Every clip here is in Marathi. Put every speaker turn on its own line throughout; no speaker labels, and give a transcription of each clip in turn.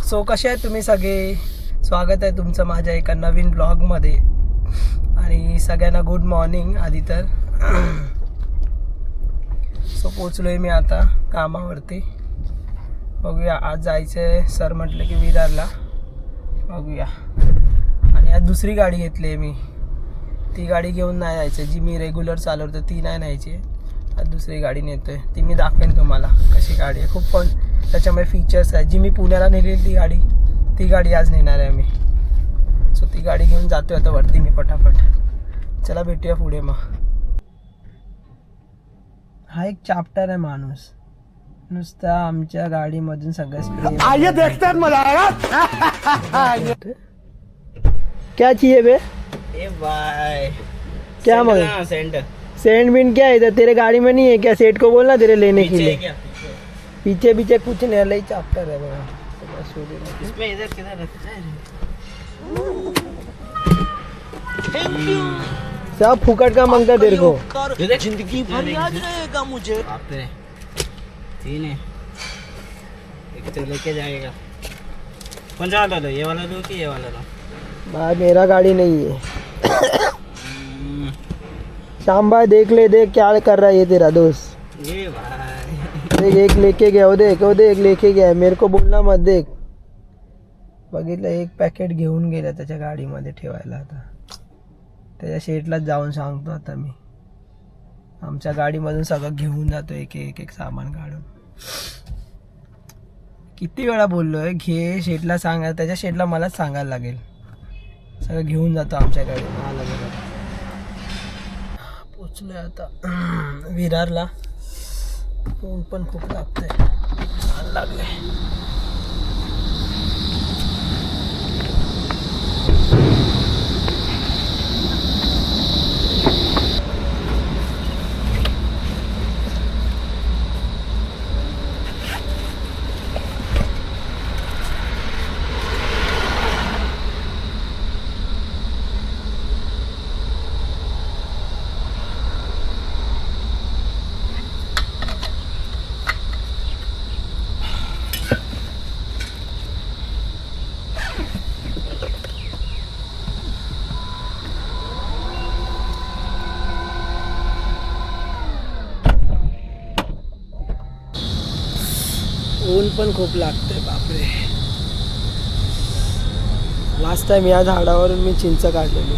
सो कसे आहेत तुम्ही सगळे? स्वागत आहे तुमचं माझ्या एका नवीन ब्लॉगमध्ये. आणि सगळ्यांना गुड मॉर्निंग आधी तर. सो पोचलो आहे मी आता कामावरती. बघूया आज जायचं आहे. सर म्हटलं की विरारला. बघूया. आणि आज दुसरी गाडी घेतली आहे मी. ती गाडी घेऊन नाही जायचं जी मी रेग्युलर चालवतो ती नाही न्यायची. आज दुसरी गाडी नेतो आहे. ती मी दाखवेन तुम्हाला कशी गाडी आहे. खूप पण त्याच्यामध्ये फीचर्स आहे. जी मी पुण्याला नेलेली ती गाडी आज नेणार आहे मी. सो ती गाडी घेऊन जातो आता वरती मी फटाफट. चला भेटूया पुढे मग. हा एक चॅप्टर आहे माणूस. नुसता आमच्या गाडीमधून सगळं स्प्रे. क्या चाहिए बे?
ए भाई
क्या मग सेंड बिन क्या है इधर? तेरे गाड़ी में नहीं है क्या? सेठ को बोलना तेरे लेने के लिए. पीछे पीछे कुछ नहीं, लई चैप्टर है बड़ा.
इसमें इधर किधर रखता है?
सब फुकट का मांगता तेरे को.
जिंदगी भर याद रहेगा मुझे. बाप रे, तीन है. एक तो लेके जाएगा. कौन सा वाला लो? ये वाला लो कि ये वाला लो?
भाई मेरा गाड़ी नहीं है. श्याम भाई देख क्या कर रहा है ये तेरा दोस्त.
ये भाई
देख एक लेके गया. वो देख लेके गया. मेरे को बोलना मत. देख बघितलं एक पॅकेट घेऊन गेला त्याच्या गाडीमध्ये ठेवायला. आता त्याच्या शेटलाच जाऊन सांगतो आता मी. आमच्या गाडीमधून सगळं घेऊन जातो एक सामान काढून. किती वेळा बोललोय घे शेटला सांगा. त्याच्या शेटला मलाच सांगायला लागेल. सगळं घेऊन जातो आमच्या गाडीत. आला बघा पोचलोय आता विरारला. ऊन पण खूप लागतंय. लागलंय. ऊन पण खूप लागतंय बापरे. लास्ट टाइम या झाडावरून मी चिंच काढलेली.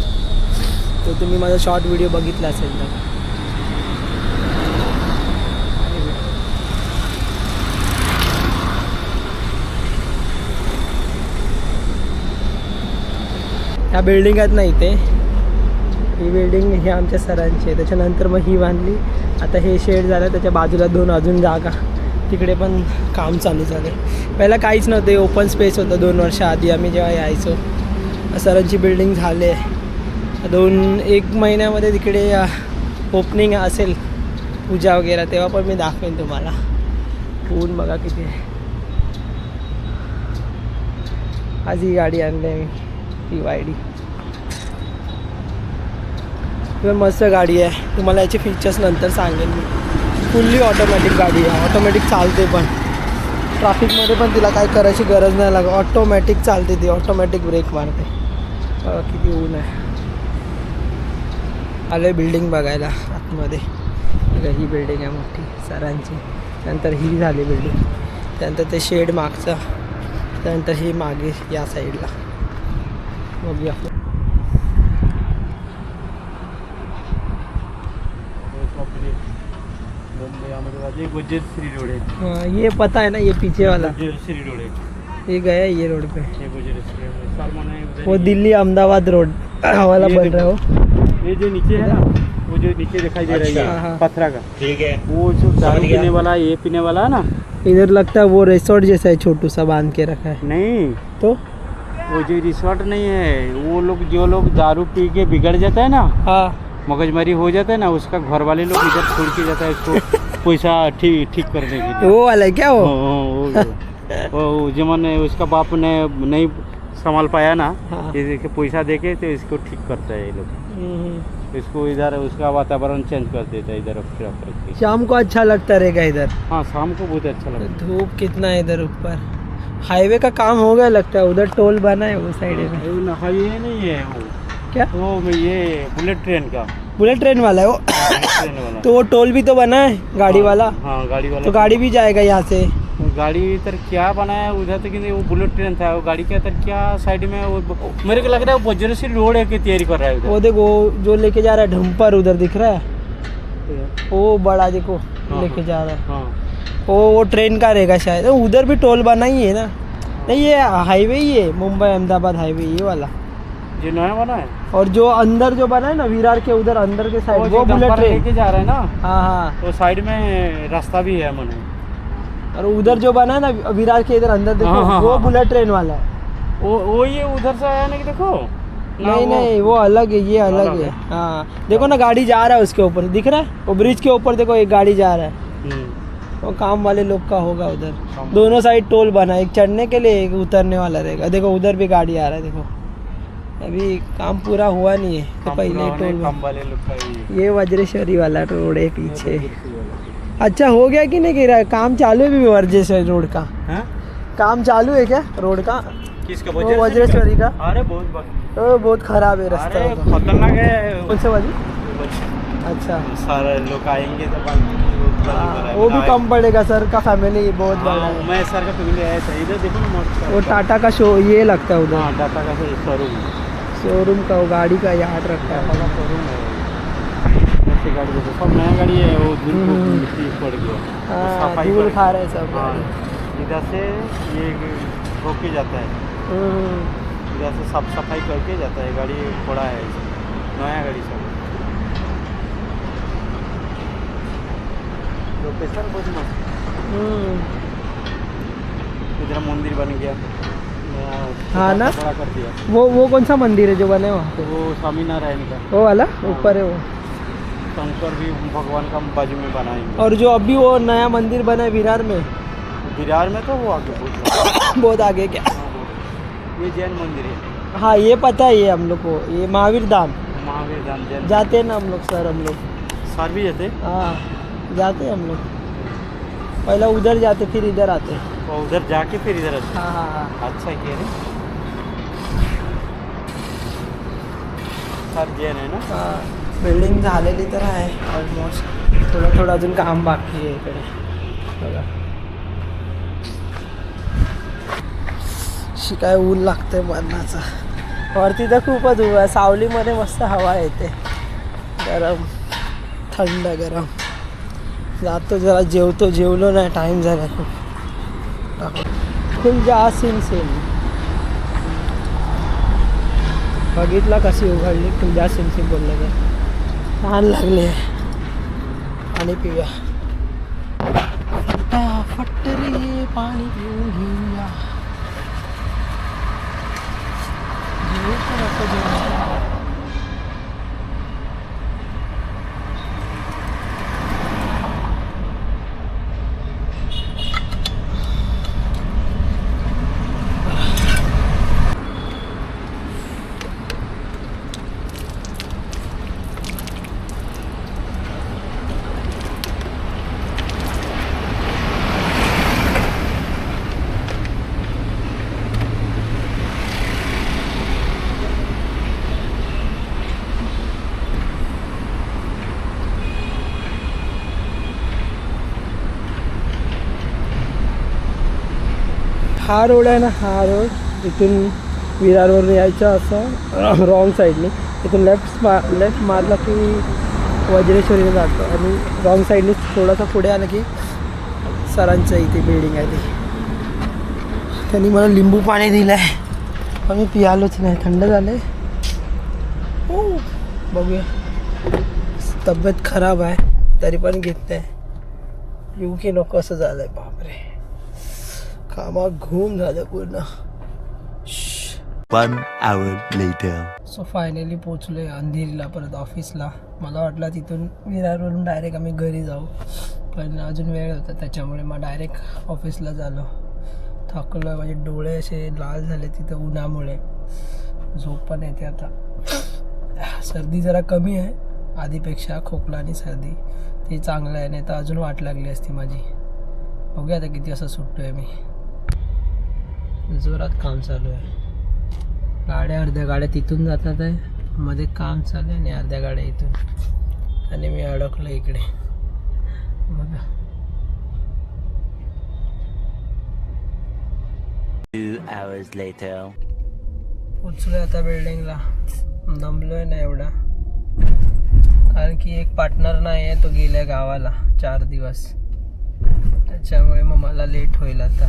तो तुम्ही माझा शॉर्ट व्हिडिओ बघितला असेल तर. ह्या बिल्डिंग आहेत ना इथे. ही बिल्डिंग ही आमच्या सरांची आहे. त्याच्यानंतर मग ही बांधली. आता हे शेड झालं. त्याच्या बाजूला 2 अजून जागा. तिकडे पण काम चालू झालं. पहिला काहीच नव्हते. ओपन स्पेस होतं 2 वर्ष आधी आम्ही जेव्हा यायचो. सरांची बिल्डिंग झाले. 1 महिन्यामध्ये तिकडे ओपनिंग असेल पूजा वगैरे तेव्हा पण मी दाखवेन तुम्हाला. ऊन बघा किती आहे. आज ही गाडी आणली आहे मी BYD. मस्त गाडी आहे. तुम्हाला याचे फीचर्स नंतर सांगेन मी. फुल्ली ऑटोमॅटिक गाडी आहे. ऑटोमॅटिक चालते पण. ट्रॅफिकमध्ये पण तिला काय करायची गरज नाही लागत. ऑटोमॅटिक चालते ती. ऑटोमॅटिक ब्रेक मारते. बघा किती ऊन आहे. आले बिल्डिंग बघायला आतमध्ये. ही बिल्डिंग आहे मोठी सरांची. त्यानंतर ही झाली बिल्डिंग. त्यानंतर ते शेड मागचं. त्यानंतर ही मागे या साईडला. बघूया.
गुजर श्री रोड है.
हाँ ये पता है ना. ये पीछे वाला
गुजर श्री रोड है.
ये गया ये रोड पे.
ये गुजर श्री रोड.
वो दिल्ली अहमदाबाद रोड वाला बन रहा है. वो
ये जो नीचे है ना, वो जो नीचे दिखाई दे रहा है
हाँ।
पथरा का. ठीक है. वो जो दारू पीने वाला ये पीने वाला है ना.
इधर लगता है वो रिसोर्ट जैसा है. छोटू सा बांध के रखा है.
नहीं
तो
वो जो रिसोर्ट नहीं है. वो लोग जो लोग दारू पी के बिगड़ जाता है ना,
हाँ
मगजमारी हो जाता है ना, उसका घर वाले लोग इधर छोड़ के जाता है इसको पैसा ठीक करने के लिए.
वो वाला है क्या वो?
वो जो मैंने उसका बाप ने नहीं संभाल पाया ना,
हाँ।
ये पैसा देके तो इसको ठीक करता है ये लोग. इसको इधर उसका वातावरण चेंज कर देता है इधर रख के.
शाम को अच्छा लगता रहेगा इधर.
हाँ शाम को बहुत अच्छा लगता है.
धूप कितना है इधर ऊपर. हाईवे का काम हो गया लगता है, उधर टोल बना है वो साइड में।
ये नहीं है वो,
क्या
वो ये बुलेट ट्रेन का,
बुलेट ट्रेन वाला है वो?
ट्रेन वाला।
तो वो टोल भी तो बना है गाड़ी वाला,
हाँ गाड़ी वाला।
तो गाड़ी भी जाएगा यहाँ से।
गाड़ी इधर क्या बनाया उधर तक, वो बुलेट ट्रेन था, वो गाड़ी के इधर क्या साइड में वो, मेरे को लग रहा है वो बजरसी रोड है कि तैयारी कर रहा है उधर।
वो देखो जो लेके जा रहा है डंपर उधर दिख रहा है, वो बड़ा देखो लेके जा रहा है।
हाँ
वो ट्रेन का रहेगा शायद। उधर भी टोल बना ही है ना? नहीं ये हाईवे ही है, मुंबई अहमदाबाद हाईवे ये वाला
जो नया बना है।
और जो अंदर जो बना है ना विरार के उधर अंदर के साइड, वो बुलेट ट्रेन
लेके जा रहा है ना।
हाँ हाँ,
तो साइड में रास्ता भी है मने।
और उधर जो बना है ना विरार के इधर अंदर देखो,
हाँ, हाँ,
वो
हाँ।
बुलेट ट्रेन वाला है।
वो ये उधर से आया ना कि देखो ना,
नहीं नहीं वो अलग है, ये अलग है। हाँ देखो ना गाड़ी जा रहा है उसके ऊपर, दिख रहा है वो ब्रिज के ऊपर देखो एक गाड़ी जा रहा है। वो काम वाले लोग का होगा उधर। दोनों साइड टोल बना है, एक चढ़ने के लिए एक उतरने वाला रहेगा। देखो उधर भी गाड़ी आ रहा है, देखो अभी काम पूरा हुआ नहीं है तो पहले टोल
काम वाले लोग का
ये वज्रेश्वरी वाला रोड है पीछे। अच्छा हो गया कि नहीं गिरा? काम चालू है भी वज्रेश्वरी रोड का?
हाँ?
काम चालू है क्या रोड का?
किसका?
वो वज्रेश्वरी का?
अरे बहुत
बहुत खराब है रास्ता।
अरे खतरनाक है।
कौन सा वाली? अच्छा
सारे लोग आएंगे तो
वो भी कम पड़ेगा। सर का फैमिली बहुत बड़ा है।
मैं सर का फैमिली आया था इधर, देखो ना
वो टाटा का शो ये लगता है उधर।
हाँ टाटा का
शोरूम का वो गाड़ी का यार्ड रखा है।
शोरूम है। ऐसी गाड़ी देखो, सब नया गाड़ी है। वो धूल को मिट्टी पड़ गया,
हाँ
सफाई
धूल
कर-
खा रहे सब
हाँ,
गाड़ी।
इधर से ये रोके जाता है, इधर से साफ सफाई करके जाता है। गाड़ी थोड़ा है नया गाड़ी सब। लोकेशन बहुत मस्त। इधर मंदिर बन गया
हाँ ना?
बड़ा कर दिया।
वो कौन सा मंदिर है जो बने वहाँ पे?
वो स्वामीनारायण का,
वो वाला ऊपर है वो।
शंकर भी भगवान का बाजू में बनाएंगे।
और जो अभी वो नया मंदिर बना है विरार में,
बिहार में तो वो आगे बहुत
बहुत आगे क्या?
ये जैन मंदिर है।
हाँ ये पता है, ये हम लोग को ये महावीर धाम
महावीर धाम जैन
जाते हैं ना हम लोग। सर हम लोग
सर भी जाते।
हाँ जाते हैं हम लोग, पहले उधर जाते फिर इधर आते।
और उधर जाके फिर इधर आते।
हाँ हाँ हाँ।
अच्छा किया रे। सर जैन है ना।
हाँ बिल्डिंग झालेली तर आहे ऑलमोस्ट, थोडं थोडं अजून काम बाकी आहे इकडे बघा. शिकाय ऊन लागतंय मरणाचं. वरती तर खूपच ऊन आहे, सावलीमध्ये मस्त हवा येते, गरम थंड गरम. जातो जरा जेवतो, जेवलो नाही, टाईम झाला खूप. फुल जा सिम बघितला कशी उघडली, फुल जा सिम बोललं तर तहान लागले. पाणी पिऊया फटाफट रे, पाणी पिऊन घेऊया. हा रोड आहे ना, हा रोड इथून विरारवरून यायचं असं रॉंग साईडने, इथून लेफ्ट मारला की वज्रेश्वरीला जातो, आणि रॉंग साईडने थोडासा पुढे आलं की सरांचं इथे बिल्डिंग आहे ती. त्यांनी मला लिंबू पाणी दिलं आहे पण मी पियालोच नाही, थंड झालं आहे. बघूया, तब्येत खराब आहे तरी पण घेत आहे, पिऊ की नको असं झालं आहे. बापरे, कामात घूम झालं पूर्ण.
1 hour later.
सो फायनली पोचलो अंधेरीला परत ऑफिसला. मला वाटलं तिथून विरारवरून डायरेक्ट आम्ही घरी जाऊ, पण अजून वेळ होता त्याच्यामुळे मग डायरेक्ट ऑफिसला झालो. थकलो, माझे डोळे असे लाल झाले तिथं उन्हामुळे, झोप पण येते आता. सर्दी जरा कमी आहे आधीपेक्षा, खोकला आणि सर्दी ते चांगलं आहे, नाही तर अजून वाट लागली असती माझी. बघूया आता किती असं सुटतो आहे मी. जोरात काम चालू आहे. अर्ध्या गाड्या तिथून जातात आहे, मध्ये काम चालू आहे आणि अर्ध्या गाड्या इथून, आणि मी अडकलो इकडे बघा.
2 hours later.
पोचलोय आता बिल्डिंगला. दमलोय ना एवढा, कारण की एक पार्टनर नाही आहे, तो गेलाय गावाला 4 दिवस. त्याच्यामुळे मग मला लेट होईल आता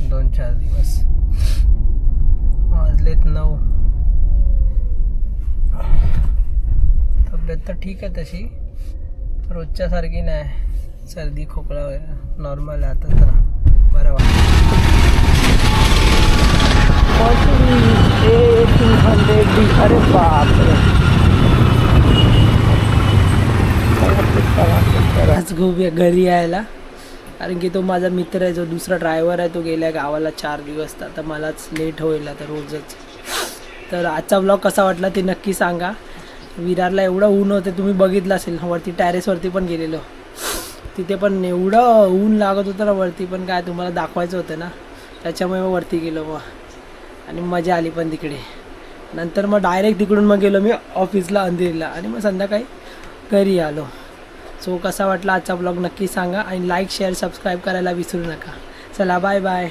2-4 दिवस. वाजलेत 9. तब्येत तर ठीक आहे तशी, रोजच्या सारखी नाही. सर्दी खोकला वगैरे नॉर्मल आहे आता, जरा बरं वाटतं. अरे बापरे, आज खूप घरी यायला, कारण की तो माझा मित्र आहे, जो दुसरा ड्रायव्हर आहे, तो गेला गावाला 4 दिवस. तर आता मलाच लेट होईल आता रोजच. तर आजचा व्लॉग कसा वाटला ते नक्की सांगा. विरारला एवढं ऊन होतं, तुम्ही बघितलं असेल. वरती टॅरेसवरती पण गेलेलो, तिथे पण एवढं ऊन लागत होतं ना वरती, पण काय तुम्हाला दाखवायचं होतं ना, त्याच्यामुळे मग वरती गेलो मग, आणि मजा आली पण तिकडे. नंतर मग डायरेक्ट तिकडून मग गेलो मी ऑफिसला अंधेरीला, आणि मग संध्याकाळी घरी आलो. सो कसा वाटला आजचा ब्लॉग नक्की सांगा, आणि लाईक शेअर सबस्क्राईब करायला विसरू नका. चला बाय बाय.